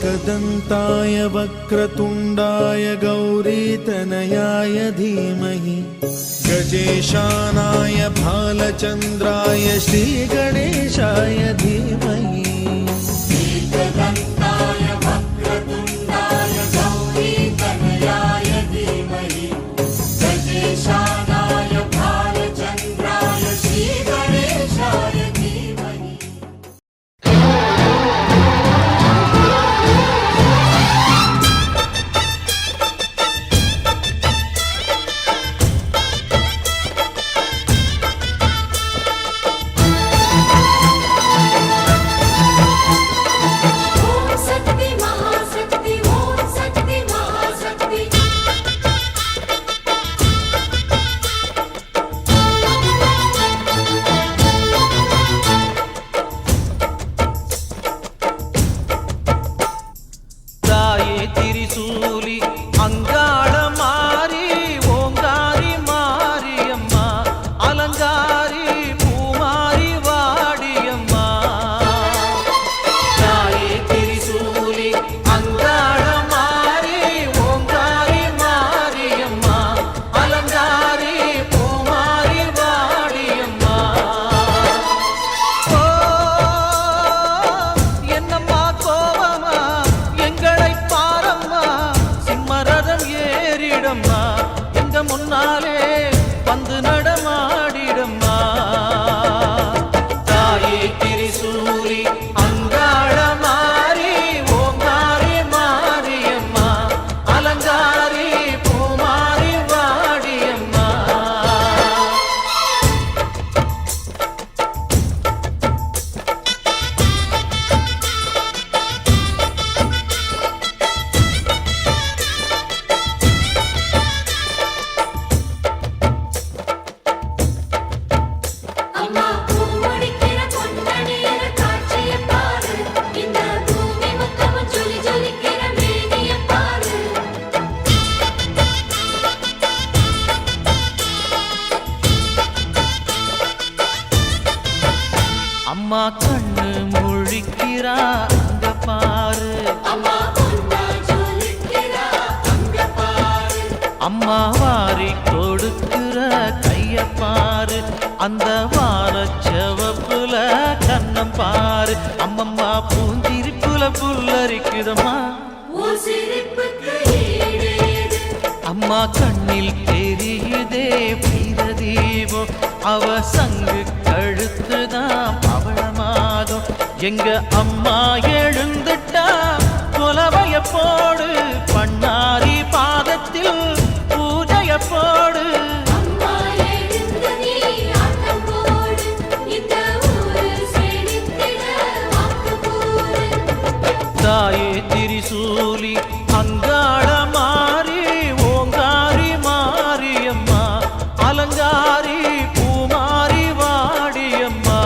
एकदन्ताय वक्रतुण्डाय गौरीतनयाय धीमहि गजेशानाय भालचन्द्राय श्रीगणेशाय धीमहि அம்மா கண்ணு முழிக்கிறா அங்க பாரு, அம்மா வாரி கொடுக்கிற கைய பாரு, அந்த வாரச்சவப்புல கண்ணம் பாரு, அம்மம்மா பூந்திரிப்புல புல்லரிக்குதம்மா அம்மா கண்ணில் தெரியுதே வீரதீபம், அவ சங்கு கழுத்துதான் பவளமாகும், எங்க அம்மா எழுந்துட்டா கொலவைய போடு, பண்ணாரி பாதத்தில் பூஜைய போடு. தாயே திரிசூலி அங்காள மாறி ஓங்காரி மாரியம்மா, அலங்காரி பூமாரி வாடியம்மா.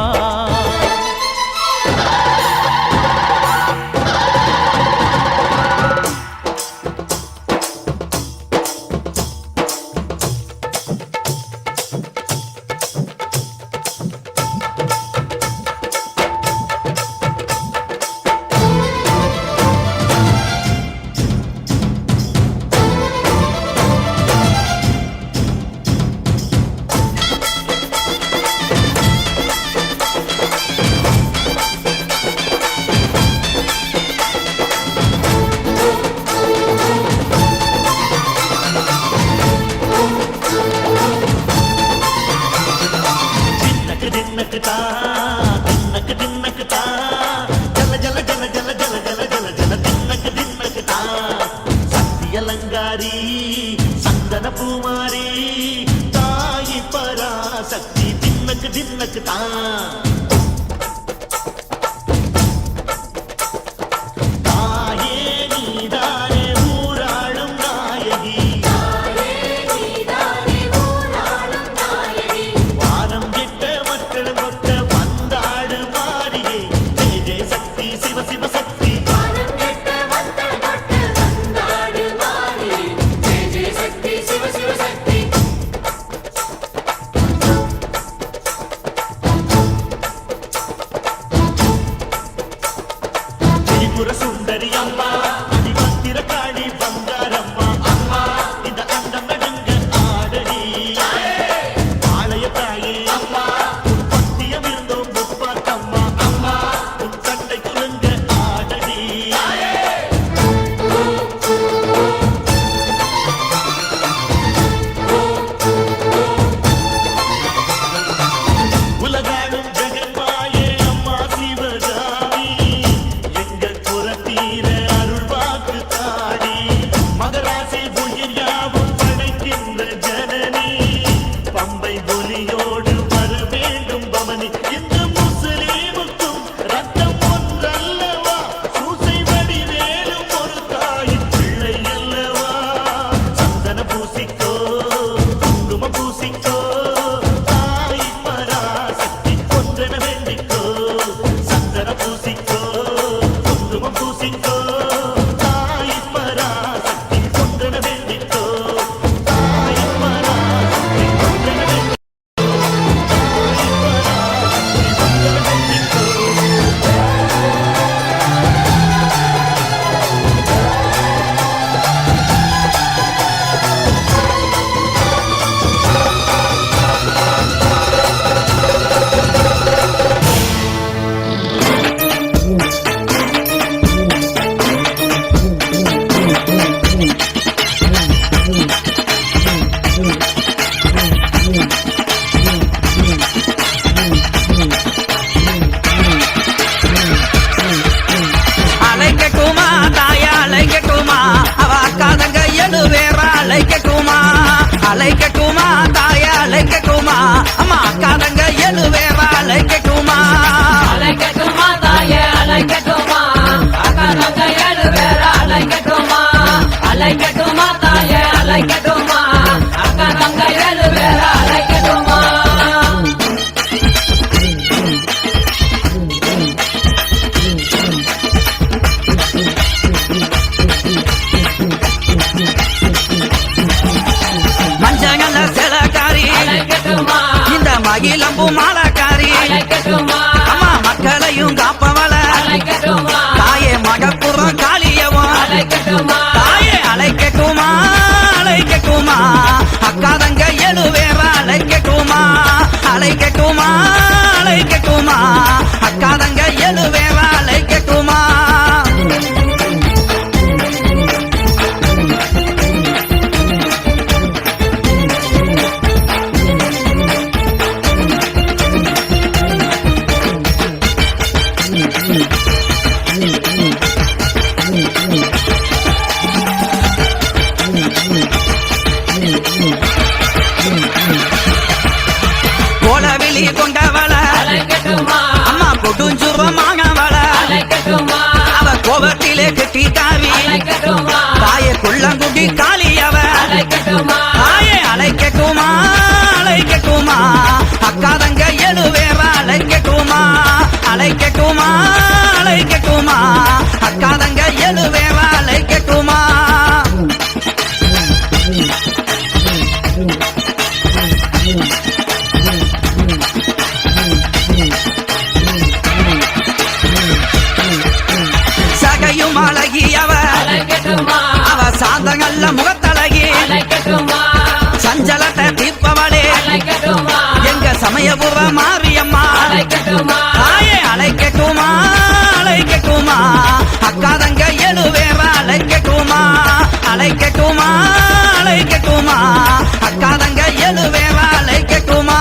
சந்தன பூமாரி தாயி பராசக்தி தின்னக்கு தின்னக்கு தான் சுந்தரி அம்மா அதிபத்திர காளி பங்காரம்மா அம்மா இந்த அண்டம் நடுங்க ஆடடி ஆலய தாயே அம்மா உன் பத்தியம் இருந்தோம் முப்பாத்தம்மா அம்மா உன் சண்டை குலுங்க ஆடடி உலகாடும் ஜெகன்மாயே அம்மா சிவகாமி எங்கள் புறத்தீர அருள் வாக்கு தாடி மகராசி உயிர் யாவும் படைக்கின்ற ஜனனி பம்பை ஒலியோடு வர வேண்டும் பவனி இந்த முஸ்லீமுக்கும் ரத்தம் ஒன்றல்லவா சூசை வடிவேலும் ஒரு தாயின் பிள்ளை அல்லவா சந்தன பூசிக்கோ குங்கும பூசிக்கோ தாய் பராசக்தி ஒன்றென வேண்டிக்கோ சந்தன பூசிக்கோ குங்கும பூசிக்கோ தாய் பராசக்தி ஒன்றென வேண்டிக்கோ தாய் பராசக்தி ஒன்றென வேண்டிக்கோ அலைக்கட்டுமா தாயா அலைக்கட்டுமா அவ அக்காதங்க எது வேற அலைக்கட்டுமா அலைக்கட்டுமா தாயா அலைக்கட்டுமா அம்மா அக்காதங்க எது வேற அலைக்கட்டுமா அலைக்கட்டுமா தாயே அலைக்கட்டுமா அக்கா தங்க ஏழு பேர அலைக்கட்டுமா அலைக்கட்டுமா தாயே அலைக்கட்டுமா அக்கா தங்க ஏழு பேர அலைக்கட்டுமா மஞ்சங்கல்ல சிலக்காரி அலைக்கட்டுமா இந்த மகிழம்பு மாலக்காரி அலைக்கட்டுமா அம்மா மக்களையும் காப்பவள அலைக்கட்டுமா தாயே மகப்புறம் காளியவன் அலைக்கட்டுமா தாயே அலைக்கட்டுமா அலைக்கட்டுமா அக்காதங்க எது வேற அலைக்கட்டுமா அலைக்கட்டுமா அலைக்கட்டுமா அக்காதங்க எது வேற அலைக்கட்டுமா கோலவிழி கொண்டவள அலைக்கட்டுமா அம்மா கொடுஞ்சுரமானவள அலைக்கட்டுமா அவ கோபத்திலே கட்டிட்டாவி அலைக்கட்டுமா தாயே குள்ளங்குடி காளியவ அலைக்கட்டுமா தாயே அலைக்கட்டுமா அலைக்கட்டுமா அக்காதங்க எது வேற அலைக்கட்டுமா அலைக்கட்டுமா அலைக்கட்டுமா அக்காதங்க எது வேற அலைக்கட்டுமா சகையும் அழகியவ அலைக்கட்டுமா அவ சாந்தங்கள்ல முகத்தழகி அலைக்கட்டுமா சஞ்சலத்தை தீர்ப்பவளே அலைக்கட்டுமா எங்க சமயபுர மாரியம்மா அலைக்கட்டுமா தாயே அலைக்கட்டுமா அலைக்கட்டுமா அக்காதங்க எது வேற அலைக்கட்டுமா அலைக்கட்டுமா அலைக்கட்டுமா அக்காதங்க எது வேற அலைக்கட்டுமா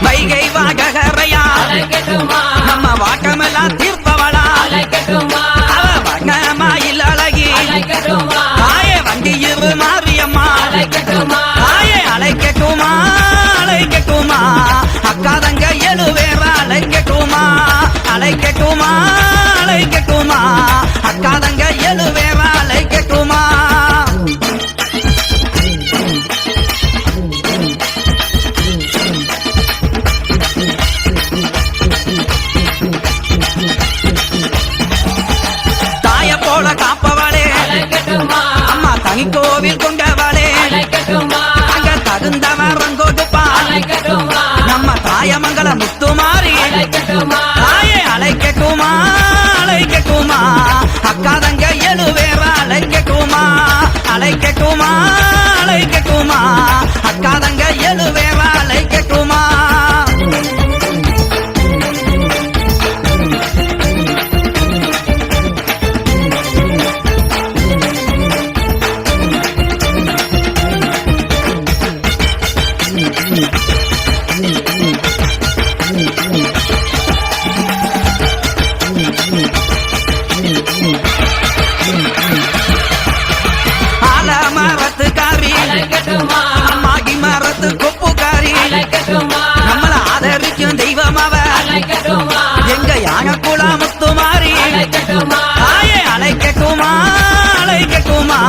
வைகை வாகரையா அலைக்கட்டுமா நம்ம வாக்கமெல்லாம் தீர்ப்பவளா அலைக்கட்டுமா அவ வண்ணமாயில் அழகி அலைக்கட்டுமா தாயே கோவில் கொண்டவளே அழைக்கட்டுமா அங்க தகுந்த மரம் கொடுப்பான் அழைக்கட்டுமா நம்ம தாயமங்கல முத்துமாரி அழைக்கட்டுமா தாயே அழைக்கட்டுமா அழைக்கட்டுமா அக்கா தங்க எழுவேற அழைக்கட்டுமா அழைக்கட்டுமா அழைக்கட்டுமா அக்கா தங்க எழுவேற அழைக்கட்டுமா ஆலமரத்துக்காரி அழைக்கட்டுமா மாகி மரத்து கொப்புக்காரி அழைக்கட்டுமா நம்மள ஆதரிக்கும் தெய்வம் அவ அழைக்கட்டுமா எங்க யானக்குள முத்துமாரி அழைக்கட்டுமா தாயே அழைக்கட்டுமா அழைக்கட்டுமா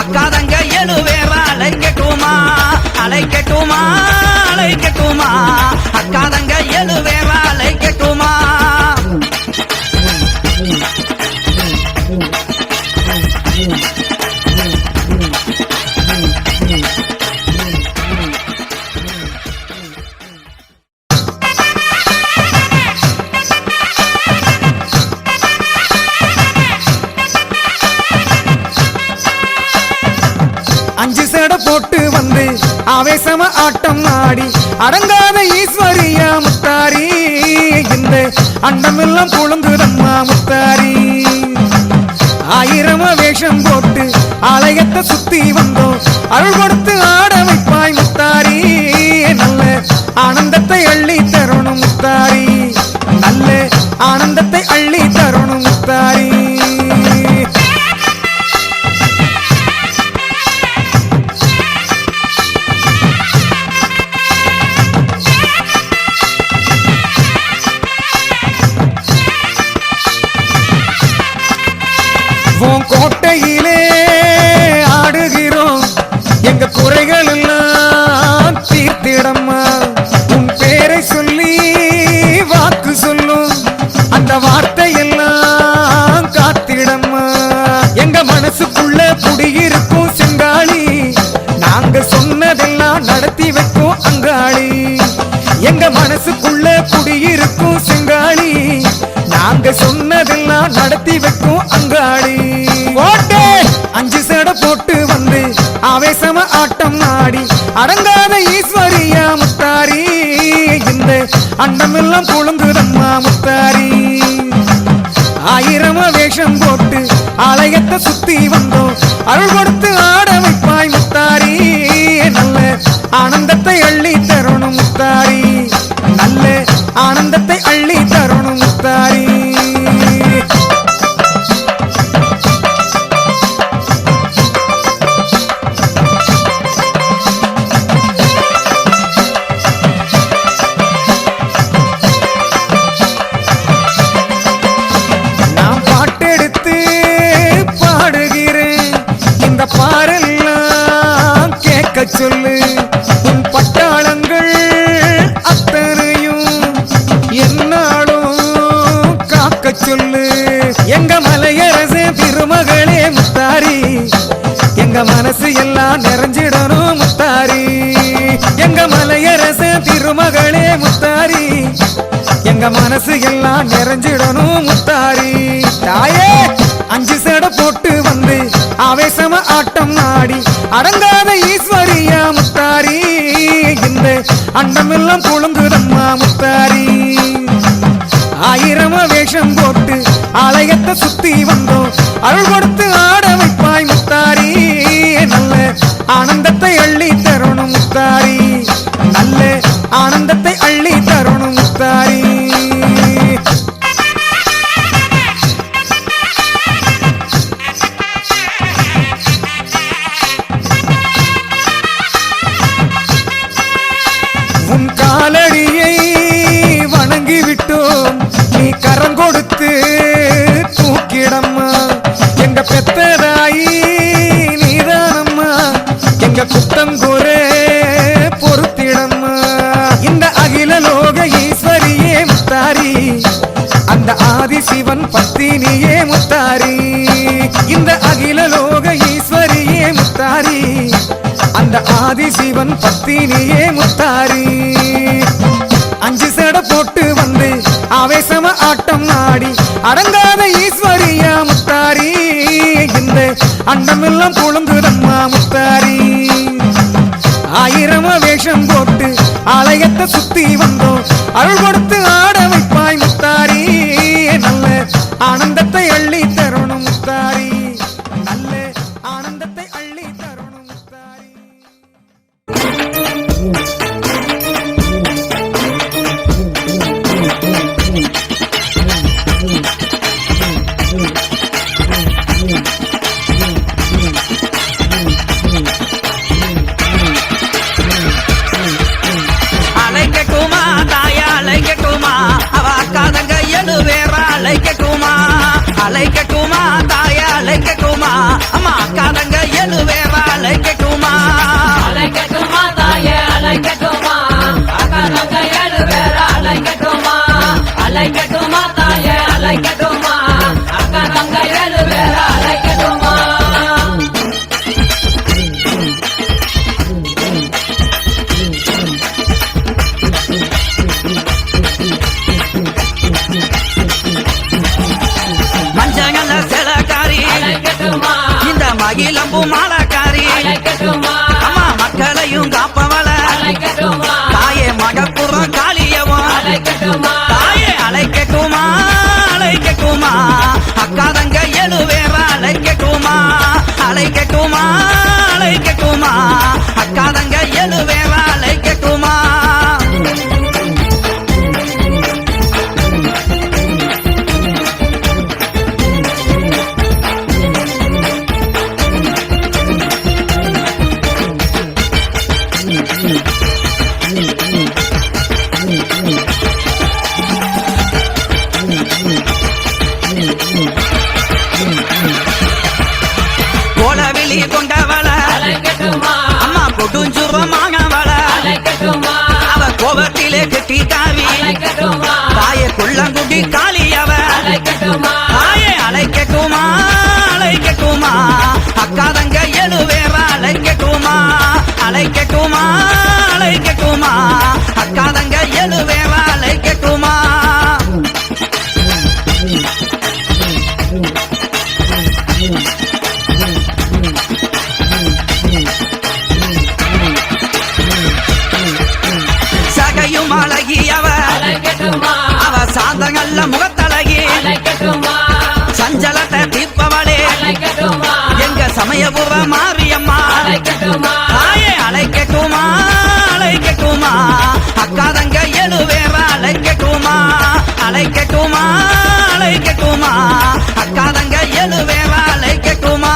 அக்கா தங்க எழுவேற அழைக்கட்டுமா அழைக்கட்டுமா அழைக்கட்டுமா அக்கா தங்க எழுவேற அழைக்கட்டுமா அஞ்சு சேட போட்டு வந்து ஆவேசம ஆட்டம் ஆடி அடங்காத ஈஸ்வரியா முத்தாரி இந்த அண்டமெல்லாம் குழங்குதம்மா முத்தாரி ஆயிரம வேஷம் போட்டு ஆலயத்தை சுத்தி வந்தோம் அருள் கொடுத்து ஆட வைப்பாய் முத்தாரி நல்ல ஆனந்தத்தை அள்ளி தரணும் முத்தாரி நல்ல ஆனந்தத்தை அள்ளி தரணும் முத்தாரி உன் கோட்டையிலே ஆடுகிறோம் எங்க குறைகள் எல்லாம் தீர்த்திடம்மா உன் பேரை சொல்லி வாக்கு சொல்லும் அந்த வார்த்தை எல்லாம் காத்திடம்மா எங்க மனசுக்குள்ள குடியிருக்கும் செங்காளி நாங்க சொன்னதெல்லாம் நடத்தி வைக்கும் அங்காளி எங்க மனசுக்குள்ள குடியிருக்கும் செங்காளி நாங்க சொன்னதெல்லாம் நடத்தி வைக்கும் அங்காளி ஓட்டே அஞ்சு சேட போட்டு வந்து ஆவேசம ஆட்டம் ஆடி அடங்காத ஈஸ்வரியா முத்தாரி இந்த அண்டமெல்லாம் குழங்குதம்மா முத்தாரி ஆயிரம வேஷம் போட்டு ஆலயத்தை சுத்தி வந்தோம் அருள் கொடுத்து ஆட வைப்பாய் முத்தாரி நல்ல ஆனந்தத்தை அள்ளி தரணும் முத்தாரி நல்ல ஆனந்தத்தை அள்ளி தரணும் முத்தாரி நான் பாட்டெடுத்து பாடுகிறேன் இந்த பாரெல்லாம் கேட்க சொல்லு உன் பட்டாளங்கள் அத்தனையும் என்னாலும் காக்க சொல்லு எங்க மலையரசே திருமகளே முத்தாரி எங்க மனசு எல்லாம் நிறைஞ்சிடணும் முத்தாரி எங்க மலையரசே திருமகளே முத்தாரி எங்க மனசு எல்லாம் நிறைஞ்சிடணும் முத்தாரி தாயே அஞ்சு சேட போட்டு வந்து ஆவேசம ஆட்டம் ஆடி அடங்காத ஈஸ்வரியா முத்தாரி இந்த அண்டமெல்லாம் குழங்குதம்மா முத்தாரி ஆயிரம வேஷம் போட்டு ஆலயத்தை சுத்தி வந்தோம் அருள் கொடுத்து ஆட வைப்பாய் முத்தாரி நல்ல ஆனந்தத்தை அள்ளி தரணும் முத்தாரி நல்ல ஆனந்தத்தை அள்ளி தரணும் முத்தாரி உன் காலடியை வணங்கி விட்டோம் நீ கரம் கொடுத்து தூக்கிடம்மா எங்க பெத்ததாயி நீதானம்மா எங்க குத்தம் குறை பொறுத்திடம்மா இந்த அகில லோக ஈஸ்வரியே முத்தாரி அந்த ஆதி சிவன் பத்தினியே முத்தாரி இந்த அகில லோக ஈஸ்வரியே முத்தாரி அந்த ஆதி சிவன் பத்தினியே முத்தாரி 5 சேட போட்டு வந்து ஆவேசம ஆட்டம் ஆடி அடங்காத ஈஸ்வரியா முத்தாரி இந்த அண்டமெல்லாம் குழம்புதம்மா முத்தாரி 1000 வேஷம் போட்டு ஆலயத்தை சுத்தி வந்தோம் அருள் கொடுத்து ஆட வைப்பாய் முத்தாரி நல்ல ஆனந்தத்தை அள்ளி தரணும் முத்தாரி நல்ல ஆனந்தத்தை அள்ளி தரணும் முத்தாரி அலைக்கட்டுமா தாயா அலைக்கட்டுமா அவ அக்காதங்க எழுவேறா அலைக்கட்டுமா அலைக்கட்டுமா தாயா அலைக்கட்டுமா அம்மா அக்காதங்க எழுவேறா அலைக்கட்டுமா அலைக்கட்டுமா தாயே அலைக்கட்டுமா அக்கா தங்க ஏழு பேர அலைக்கட்டுமா அலைக்கட்டுமா தாயே அலைக்கட்டுமா அக்கா தங்க ஏழு பேர அலைக்கட்டுமா மஞ்சங்கல்ல சிலக்காரி அலைக்கட்டுமா இந்த மகிழம்பு மாலக்காரி அலைக்கட்டுமா அம்மா மக்களையும் காப்பவள அலைக்கட்டுமா தாயே மகப்புறம் காளியவும் அலைக்கட்டுமா தாயே அலைக்கட்டுமா அலைக்கட்டுமா அக்காதங்க எழுவேறா அலைக்கட்டுமா அலைக்கட்டுமா அலைக்கட்டுமா அக்காதங்க எழுவேறா அலைக்கட்டுமா கோலவிழி கொண்டவள அலைக்கட்டுமா அம்மா கொடுஞ்சுரமானவள அலைக்கட்டுமா அவ கோபத்திலே கட்டி காவி அலைக்கட்டுமா தாயே குள்ளங்குடி காளியவ அலைக்கட்டுமா தாயே அலைக்கட்டுமா அலைக்கட்டுமா அக்காதங்க எழுவேறா அலைக்கட்டுமா அலைக்கட்டுமா அலைக்கட்டுமா அக்காதங்க எழுவேறா அலைக்கட்டுமா சகையும் அழகியவ அலைக்கட்டுமா அவ சாந்தங்கள்ல முகத்தழகி அலைக்கட்டுமா சஞ்சலத்தை தீர்ப்பவளே அலைக்கட்டுமா எங்க சமயபுர மாரியம்மா அலைக்கட்டுமா தாயே அலைக்கட்டுமா அலைக்கட்டுமா அக்காதங்க எழுவேறா அலைக்கட்டுமா அலைக்கட்டுமா அலைக்கட்டுமா அக்காதங்க எழுவேறா அலைக்கட்டுமா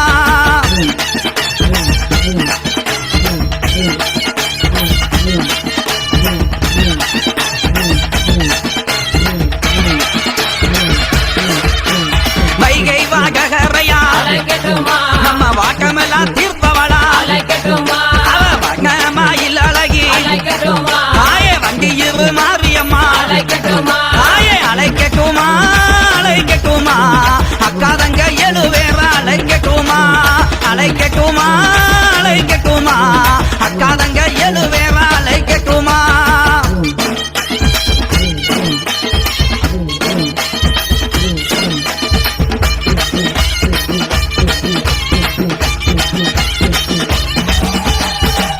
வைகை வாகரையா அலைக்கட்டுமா நம்ம வாக்கமெல்லாம் தீர்ப்பவளா அலைக்கட்டுமா அவ வண்ணமாயில் அழகி அலைக்கட்டுமா தாயே வண்டியிரு மாரியம்மா அலைக்கட்டுமா தாயே அலைக்கட்டுமா அலைக்கட்டுமா அக்காதங்க எழுவேறா அலைக்கட்டுமா அலைக்கட்டுமா அலைக்கட்டுமா அக்காதங்க எழுவேறா அலைக்கட்டுமா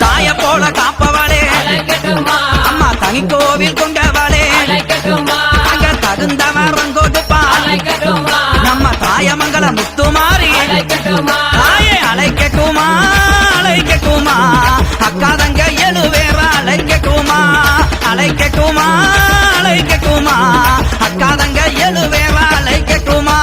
தாய போல காப்பவளே அலைக்கட்டுமா அம்மா தனி கோவில் கொண்டவளே அலைக்கட்டுமா அங்க தகுந்தவரம் கொடுப்பா அலைக்கட்டுமா நம்ம தாயமங்கல முத்துமாரி அலைக்கட்டுமா தாயே அலைக்கட்டுமா அலைக்கட்டுமா அக்காதங்க எழுவேறா அலைக்கட்டுமா அலைக்கட்டுமா அலைக்கட்டுமா அக்காதங்க எழுவேறா அலைக்கட்டுமா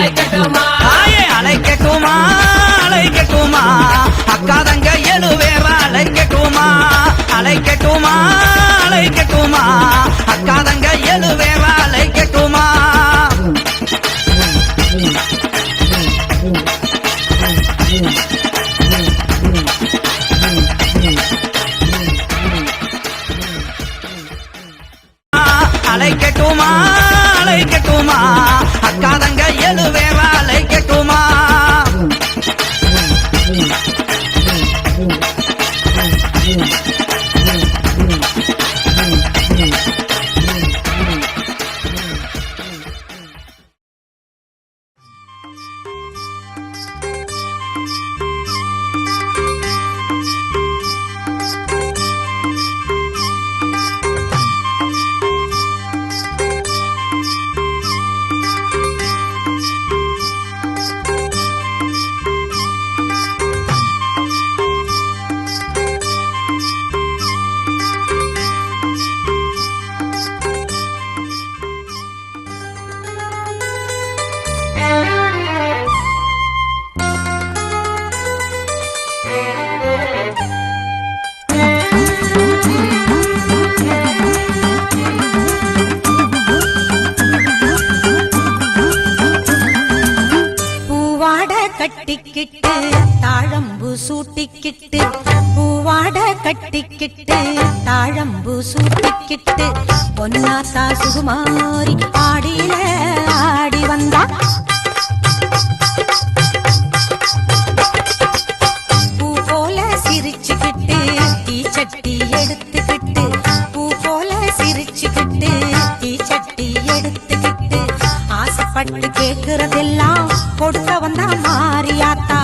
அழைக்கட்டுமா தாயே அழைக்கட்டுமா அழைக்கட்டுமா அக்கா தங்க எழுவேரா அழைக்கட்டுமா அழைக்கட்டுமா அழைக்கட்டுமா அக்கா தங்க எழுவேரா அழைக்கட்டுமா அழைக்கட்டுமா அழைக்கட்டுமா அக்கா தங்க எழுவேரா அழைக்கட்டுமா கட்டிக்கிட்டு தாழம்பு சூட்டிக்கிட்டு பூவாட கட்டிக்கிட்டு தாழம்பு சூட்டிக்கிட்டு பொன்னாத்தா சுகுமாரி ஆடியில ஆடி வந்தா பூ போல சிரிச்சுக்கிட்டு தீச்சட்டி எடுத்துக்கிட்டு பூ போல சிரிச்சுக்கிட்டு தீச்சட்டி எடுத்துக்கிட்டு ஆசைப்பட்டு கேக்குறதெல்லாம் கொடுக்க வந்தா மாரியாத்தா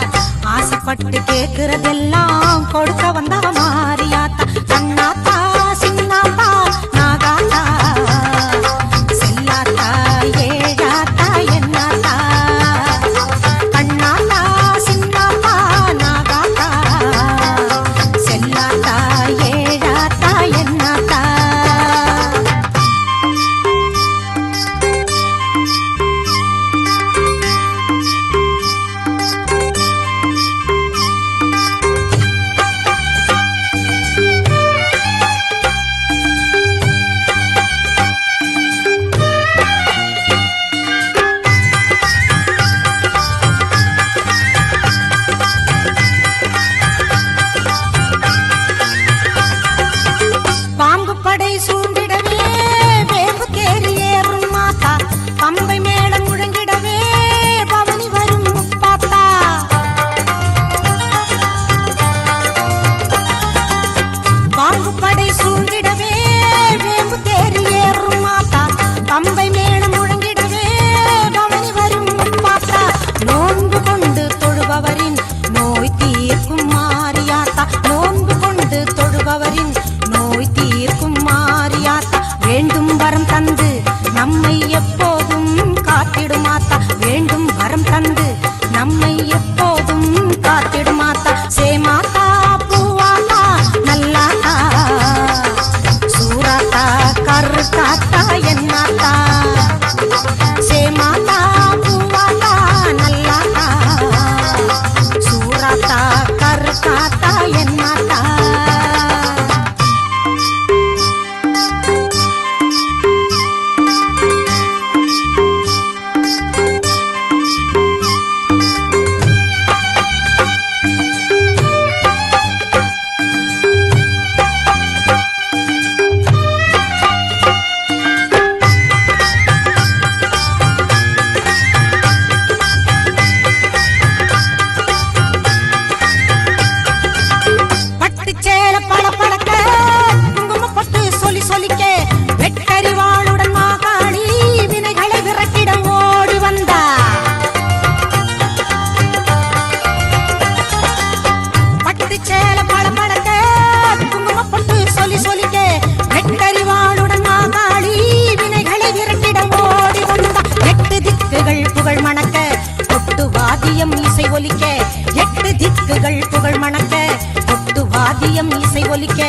ஆசைப்பட்டு கேக்குறதெல்லாம் கொடுக்க வந்தா மாரியாத்தா கண்ணாத்தா சின்னாத்தா நாகாத்தா செல்லாத்தா ஏழாத்தா என்னாத்தா கண்ணாத்தா சின்னாத்தா நாகாத்தா செல்லாத்தா ஏழாத்தா என்னாத்தா ஒலிக்க, 8 திக்குகள் புகழ் மணக்க, கொட்டு வாத்தியம் இசை ஒலிக்க,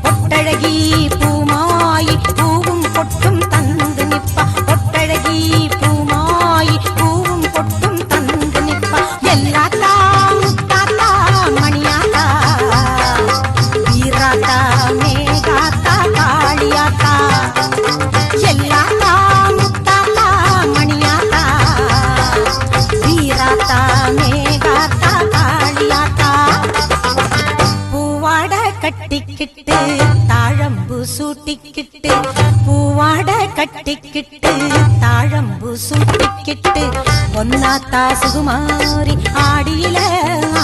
பொட்டழகி பூமாயி பூவும் பொட்டும் தந்து நிப்பா, பொட்டழகி பூமாயி பூவும் பொட்டும் கட்டிக்கிட்டு தாழம்பு சூட்டிக்கிட்டு பூவாட கட்டிக்கிட்டு தாழம்பு சூட்டிக்கிட்டு பொன்னாத்தா சுகுமாரி ஆடியில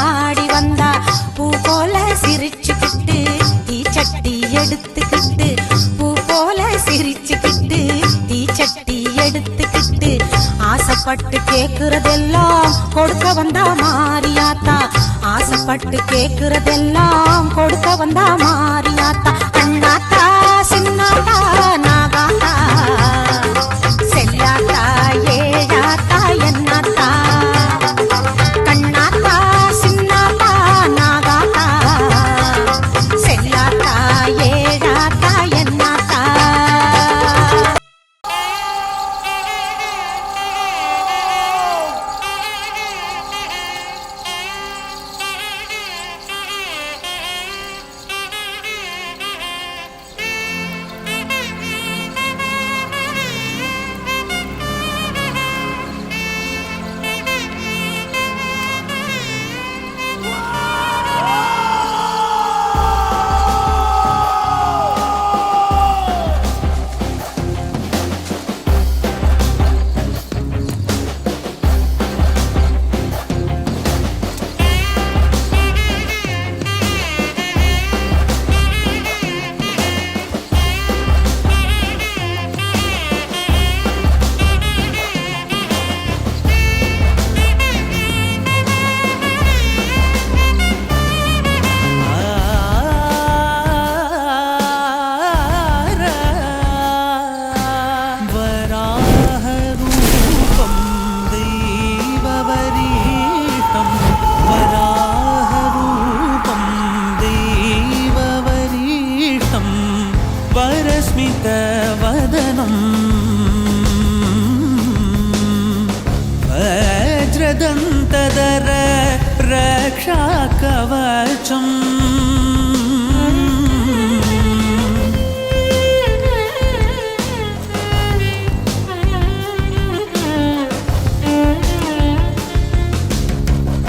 ஆடி வந்தா பூ போல சிரிச்சுக்கிட்டு தீச்சட்டி எடுத்துக்கிட்டு பூ போல சிரிச்சுக்கிட்டு தீச்சட்டி எடுத்துக்கிட்டு ஆசைப்பட்டு கேக்குறதெல்லாம் கொடுக்க வந்தா மாரியாத்தா ஆசைப்பட்டு கேக்குறதெல்லாம் கொடுக்க வந்தா மாரியாத்தா அண்ணாத்தா சின்னாத்தா நாகாத்தா செல்லாத்தா ஏழாத்தா என்னாத்தா கண்ணாத்தா சின்னாத்தா நாகாத்தா செல்லாத்தா ஏழாத்தா என்னாத்தா वरस्मितवदनम् वज्रदन्तधर रक्षाकवचम्